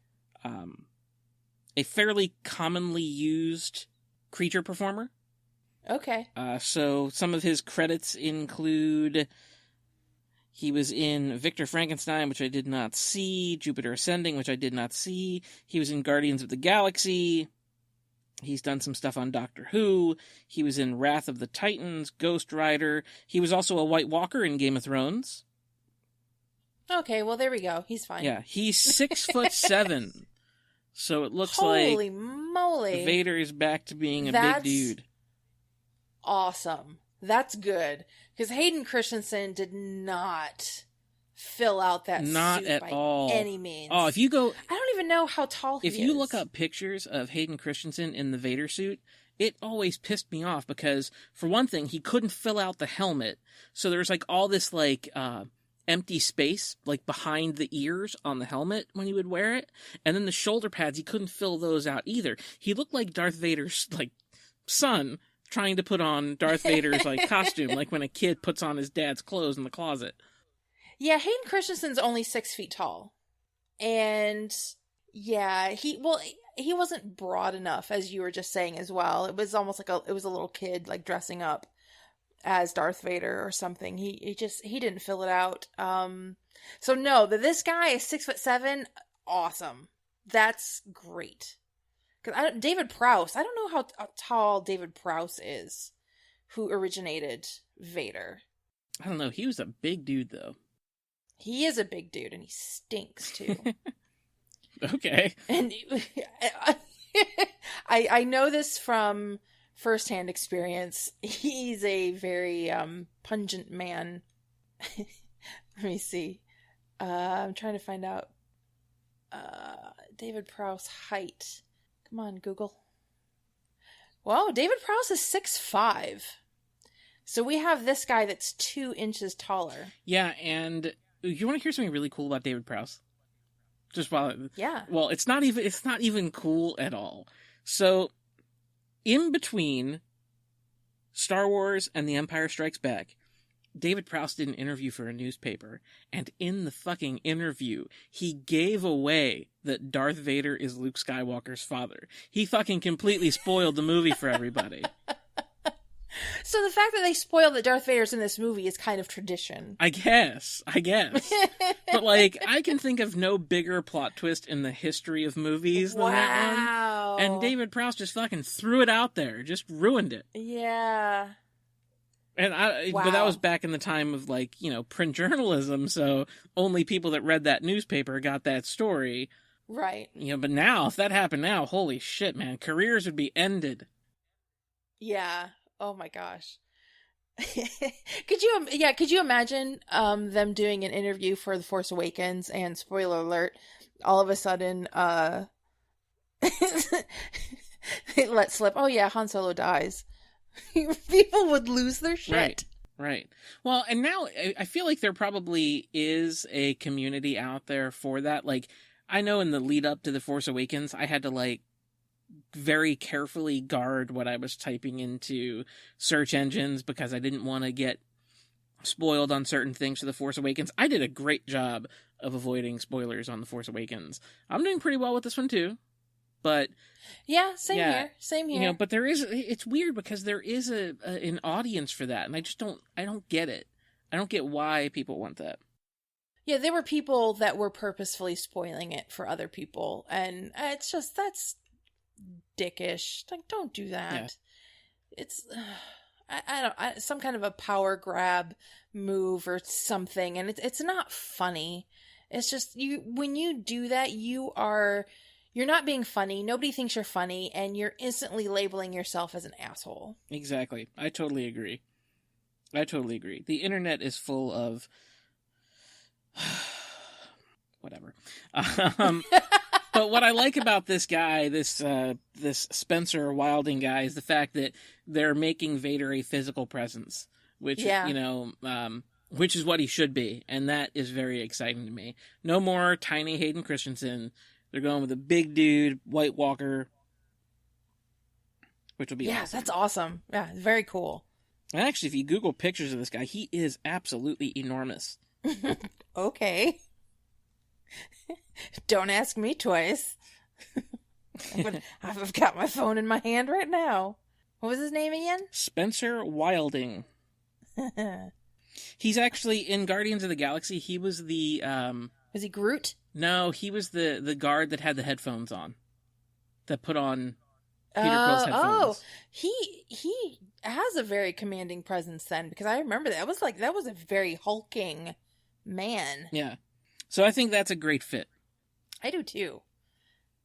fairly commonly used creature performer. Okay. So some of his credits include he was in Victor Frankenstein, which I did not see, Jupiter Ascending, which I did not see. He was in Guardians of the Galaxy. He's done some stuff on Doctor Who. He was in Wrath of the Titans, Ghost Rider. He was also a White Walker in Game of Thrones. Okay, well, there we go. He's fine. Yeah, he's 6'7". So it looks Holy like moly. Vader is back to being a big dude. Awesome. That's good. Because Hayden Christensen did not fill out that not suit at by all. any means. Oh, if you go... I don't even know how tall he is. If you look up pictures of Hayden Christensen in the Vader suit, it always pissed me off because, for one thing, he couldn't fill out the helmet. So there's like all this like empty space like behind the ears on the helmet when he would wear it. And then the shoulder pads, he couldn't fill those out either. He looked like Darth Vader's like son trying to put on Darth Vader's like costume, like when a kid puts on his dad's clothes in the closet. Yeah, Hayden Christensen's only 6 feet tall. And yeah, he wasn't broad enough, as you were just saying as well. It was almost like it was a little kid like dressing up. as Darth Vader or something. He didn't fill it out. So no, this guy is 6'7". Awesome. That's great. Because David Prowse, I don't know how tall David Prowse is, who originated Vader. I don't know. He was a big dude, though. He is a big dude, and he stinks too. Okay. And I know this from firsthand experience. He's a very pungent man. Let me see. I'm trying to find out David Prowse height. Come on, Google. Whoa, David Prowse is 6'5". So we have this guy that's 2 inches taller. Yeah, and you want to hear something really cool about David Prowse? Just while yeah. Well, it's not even cool at all. So, in between Star Wars and The Empire Strikes Back, David Prowse did an interview for a newspaper, and in the fucking interview, he gave away that Darth Vader is Luke Skywalker's father. He fucking completely spoiled the movie for everybody. So the fact that they spoiled that Darth Vader's in this movie is kind of tradition. I guess. But, like, I can think of no bigger plot twist in the history of movies than that one. And David Prowse just fucking threw it out there. Just ruined it. Yeah. And but that was back in the time of, like, print journalism, so only people that read that newspaper got that story. Right. But now, if that happened now, holy shit, man, careers would be ended. Yeah. Oh my gosh. Could you imagine them doing an interview for The Force Awakens, and spoiler alert, all of a sudden they let slip, oh yeah, Han Solo dies. People would lose their shit. Right. Well, and now I feel like there probably is a community out there for that. Like, I know in the lead up to The Force Awakens, I had to, like, very carefully guard what I was typing into search engines because I didn't want to get spoiled on certain things for The Force Awakens. I did a great job of avoiding spoilers on The Force Awakens. I'm doing pretty well with this one too. But yeah, same here. But it's weird because there is an audience for that, and I don't get it. I don't get why people want that. Yeah, there were people that were purposefully spoiling it for other people, and it's just, that's dickish. Like, don't do that. Yeah. It's some kind of a power grab move or something, and it's not funny. It's just, when you do that, you're not being funny. Nobody thinks you're funny, and you're instantly labeling yourself as an asshole. Exactly. I totally agree. The internet is full of whatever. But what I like about this guy, this Spencer Wilding guy, is the fact that they're making Vader a physical presence, which which is what he should be, and that is very exciting to me. No more tiny Hayden Christensen. They're going with a big dude, White Walker, which will be awesome. That's awesome. Yeah, very cool. And actually, if you Google pictures of this guy, he is absolutely enormous. Okay. Don't ask me twice. I've got my phone in my hand right now. What was his name again? Spencer Wilding. He's actually in Guardians of the Galaxy. He was the Was he Groot? No, he was the guard that had the headphones on. That put on Peter Quill's headphones. Oh, he has a very commanding presence then, because I remember that was a very hulking man. Yeah. So I think that's a great fit. I do too.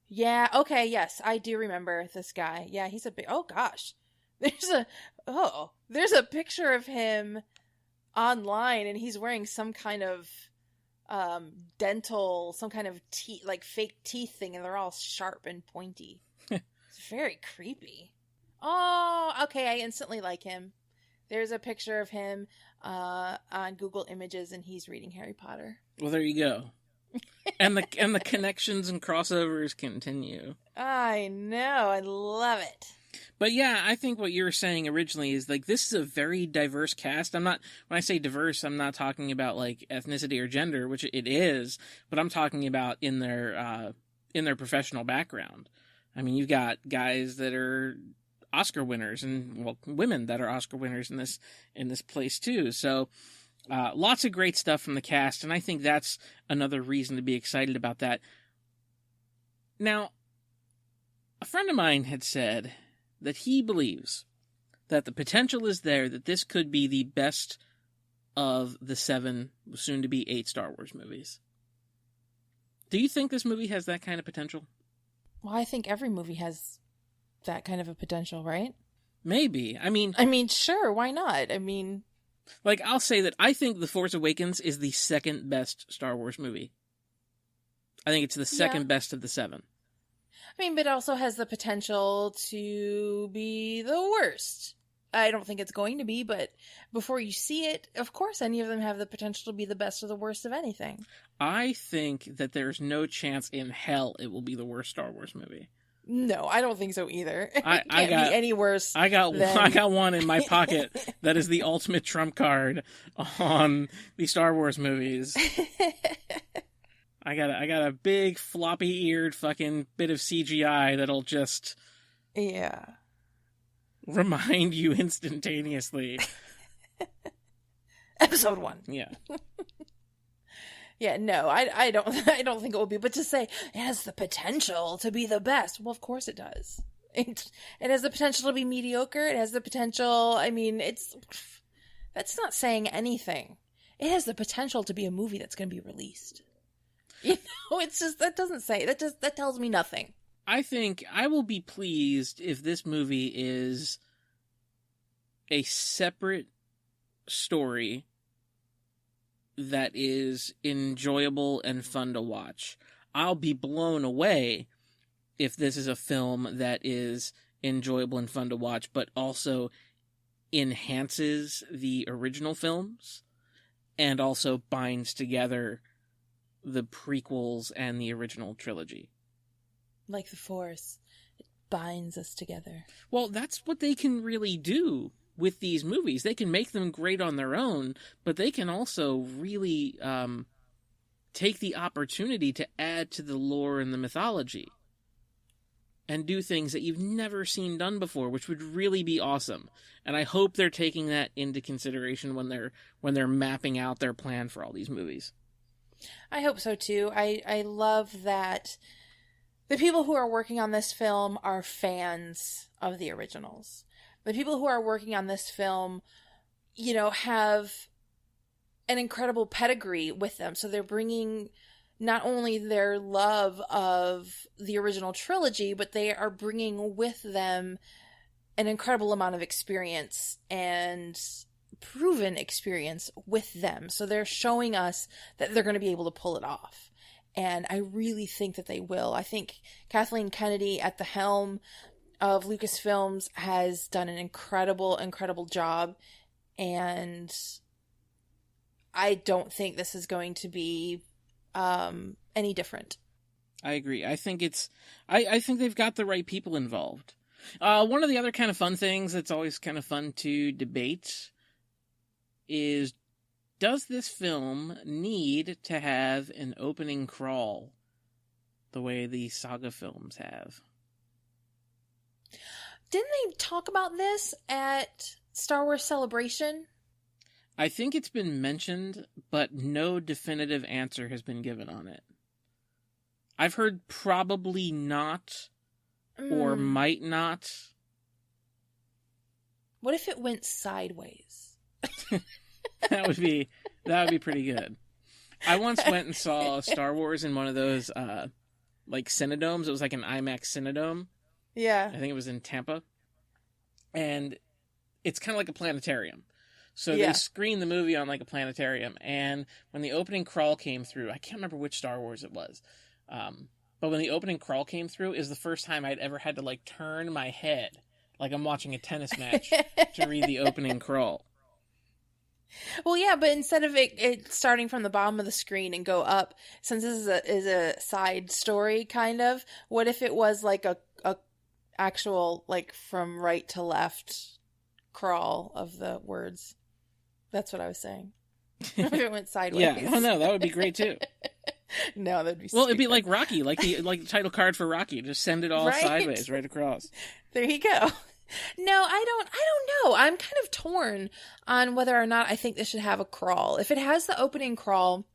Yeah, okay, yes, I do remember this guy. Yeah, he's a big, oh gosh. There's a picture of him online, and he's wearing some kind of dental, some kind of teeth, like fake teeth thing, and they're all sharp and pointy. It's very creepy. Oh, okay, I instantly like him. There's a picture of him on Google Images, and he's reading Harry Potter. Well, there you go. And the connections and crossovers continue. I know, I love it. But yeah, I think what you were saying originally is, like, this is a very diverse cast. When I say diverse, I'm not talking about, like, ethnicity or gender, which it is, but I'm talking about in their professional background. I mean, you've got guys that are Oscar winners and, well, women that are Oscar winners in this place too. So lots of great stuff from the cast, and I think that's another reason to be excited about that. Now, a friend of mine had said that he believes that the potential is there that this could be the best of the 7, soon to be 8 Star Wars movies. Do you think this movie has that kind of potential? Well, I think every movie has that kind of a potential, right? Maybe. I mean, sure, why not? I mean, like, I'll say that I think The Force Awakens is the second best Star Wars movie. I think it's the second best of the 7. I mean, but it also has the potential to be the worst. I don't think it's going to be, but before you see it, of course, any of them have the potential to be the best or the worst of anything. I think that there's no chance in hell it will be the worst Star Wars movie. No, I don't think so either. I can't be any worse. I got one in my pocket that is the ultimate trump card on the Star Wars movies. I got a big floppy eared fucking bit of CGI that'll just remind you instantaneously. Episode 1. Yeah. Yeah, no, I don't think it will be, but to say it has the potential to be the best, well, of course it does. It has the potential to be mediocre. It has the potential, I mean, that's not saying anything. It has the potential to be a movie that's going to be released. You know, it's just, that tells me nothing. I think I will be pleased if this movie is a separate story that is enjoyable and fun to watch. I'll be blown away if this is a film that is enjoyable and fun to watch, but also enhances the original films and also binds together the prequels and the original trilogy. Like the Force, it binds us together. Well, that's what they can really do with these movies. They can make them great on their own, but they can also really take the opportunity to add to the lore and the mythology and do things that you've never seen done before, which would really be awesome. And I hope they're taking that into consideration when they're mapping out their plan for all these movies. I hope so too. I love that the people who are working on this film are fans of the originals. The people who are working on this film, you know, have an incredible pedigree with them. So they're bringing not only their love of the original trilogy, but they are bringing with them an incredible amount of experience and proven experience with them. So they're showing us that they're going to be able to pull it off. And I really think that they will. I think Kathleen Kennedy at the helm of Lucasfilms has done an incredible, incredible job. And I don't think this is going to be any different. I agree. I think I think they've got the right people involved. One of the other kind of fun things that's always kind of fun to debate is, does this film need to have an opening crawl the way the saga films have? Didn't they talk about this at Star Wars Celebration? I think it's been mentioned, but no definitive answer has been given on it. I've heard probably not, or might not. What if it went sideways? That would be pretty good. I once went and saw Star Wars in one of those like Cinedomes. It was like an IMAX Cinedome. Yeah. I think it was in Tampa. And it's kind of like a planetarium. So they screened the movie on like a planetarium. And when the opening crawl came through, I can't remember which Star Wars it was. But when the opening crawl came through, is the first time I'd ever had to like turn my head like I'm watching a tennis match to read the opening crawl. Well, yeah, but instead of it starting from the bottom of the screen and go up, since this is a side story kind of, what if it was like a actual like from right to left crawl of the words? That's what I was saying. If it went sideways. Yeah, oh no, that would be great too. No, that'd be well, stupid. It'd be like Rocky, like the title card for Rocky. Just send it all sideways, right across. There you go. No, I don't know. I'm kind of torn on whether or not I think this should have a crawl. If it has the opening crawl,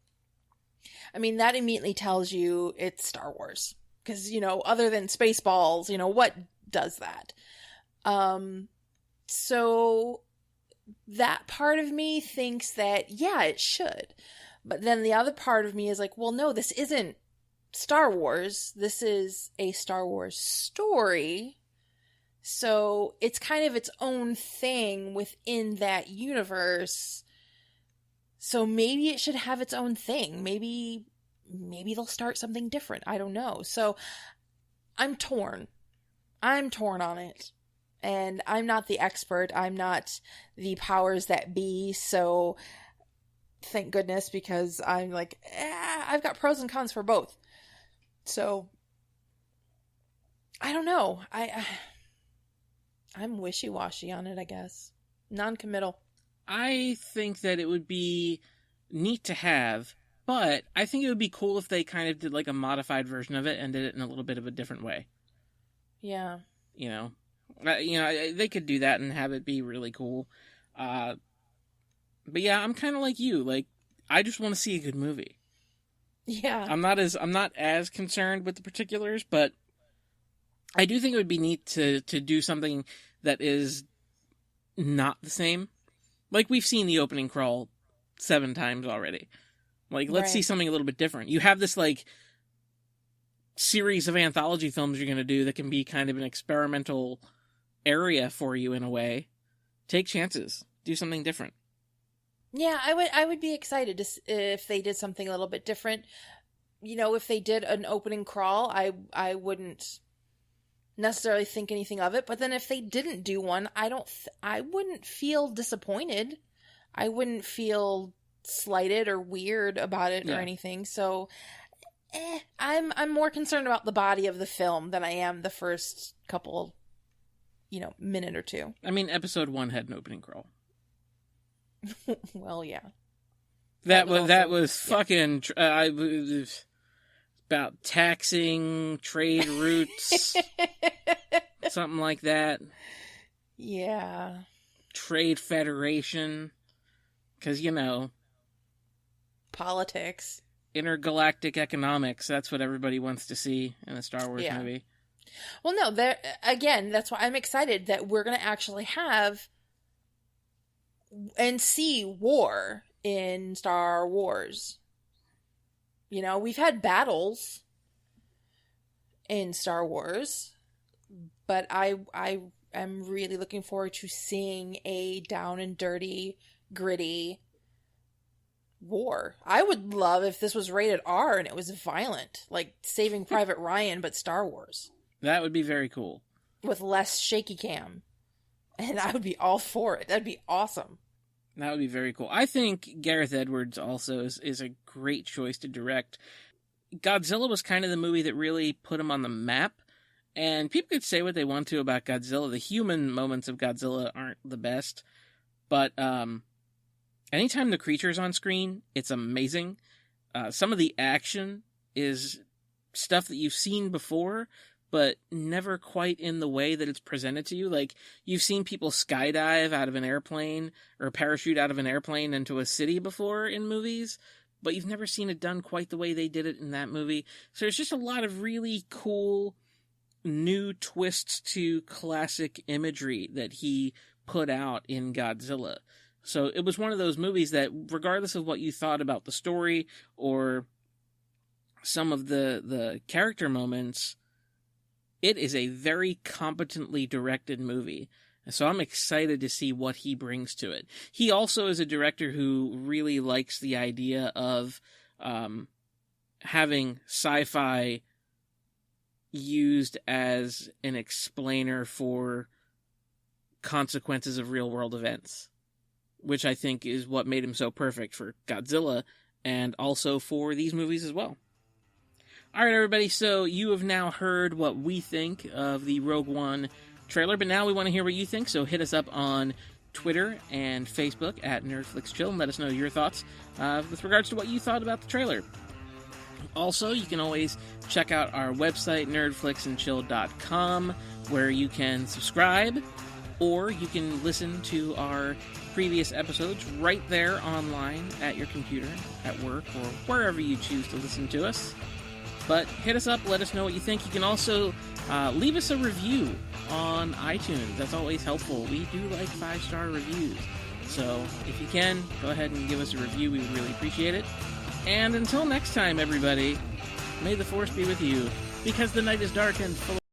I mean, that immediately tells you it's Star Wars. Because, other than Spaceballs, what does that? So that part of me thinks that, yeah, it should. But then the other part of me is like, well, no, this isn't Star Wars. This is a Star Wars story. So it's kind of its own thing within that universe. So maybe it should have its own thing. Maybe they'll start something different. I don't know. So I'm torn. I'm torn on it. And I'm not the expert. I'm not the powers that be. So thank goodness, because I'm like, I've got pros and cons for both. So I don't know. I'm wishy-washy on it, I guess. Non-committal. I think that it would be neat to have, but I think it would be cool if they kind of did like a modified version of it and did it in a little bit of a different way. Yeah. They could do that and have it be really cool. But yeah, I'm kind of like you. Like, I just want to see a good movie. Yeah. I'm not as concerned with the particulars, but I do think it would be neat to do something that is not the same. Like, we've seen the opening crawl 7 times already. Like, let's see something a little bit different. You have this, like, series of anthology films you're going to do that can be kind of an experimental area for you in a way. Take chances. Do something different. Yeah, I would be excited if they did something a little bit different. If they did an opening crawl, I wouldn't necessarily think anything of it. But then if they didn't do one, I wouldn't feel disappointed. I wouldn't feel slighted or weird about it or anything. So, I'm more concerned about the body of the film than I am the first couple, minute or two. I mean, episode 1 had an opening crawl. Well, yeah. That was fucking about taxing trade routes, something like that. Yeah. Trade Federation, because politics, intergalactic economics. That's what everybody wants to see in a Star Wars movie. Well, no, that's why I'm excited that we're going to actually have and see war in Star Wars. We've had battles in Star Wars, but I am really looking forward to seeing a down and dirty, gritty war. I would love if this was rated R and it was violent, like Saving Private Ryan, but Star Wars. That would be very cool. With less shaky cam. And I would be all for it. That'd be awesome. That would be very cool. I think Gareth Edwards also is a great choice to direct. Godzilla was kind of the movie that really put him on the map. And people could say what they want to about Godzilla. The human moments of Godzilla aren't the best. But anytime the creature's on screen, it's amazing. Some of the action is stuff that you've seen before, but never quite in the way that it's presented to you. Like, you've seen people skydive out of an airplane or parachute out of an airplane into a city before in movies, but you've never seen it done quite the way they did it in that movie. So there's just a lot of really cool new twists to classic imagery that he put out in Godzilla. So it was one of those movies that, regardless of what you thought about the story or some of the character moments, it is a very competently directed movie. So I'm excited to see what he brings to it. He also is a director who really likes the idea of having sci-fi used as an explainer for consequences of real-world events, which I think is what made him so perfect for Godzilla and also for these movies as well. All right, everybody, so you have now heard what we think of the Rogue One trailer, but now we want to hear what you think, so hit us up on Twitter and Facebook at NerdFlixChill and let us know your thoughts with regards to what you thought about the trailer. Also, you can always check out our website, nerdflixandchill.com, where you can subscribe, or you can listen to our previous episodes right there online at your computer, at work, or wherever you choose to listen to us. But hit us up, let us know what you think. You can also leave us a review on iTunes. That's always helpful. We do like 5-star reviews. So if you can, go ahead and give us a review. We would really appreciate it. And until next time, everybody, may the Force be with you, because the night is dark and full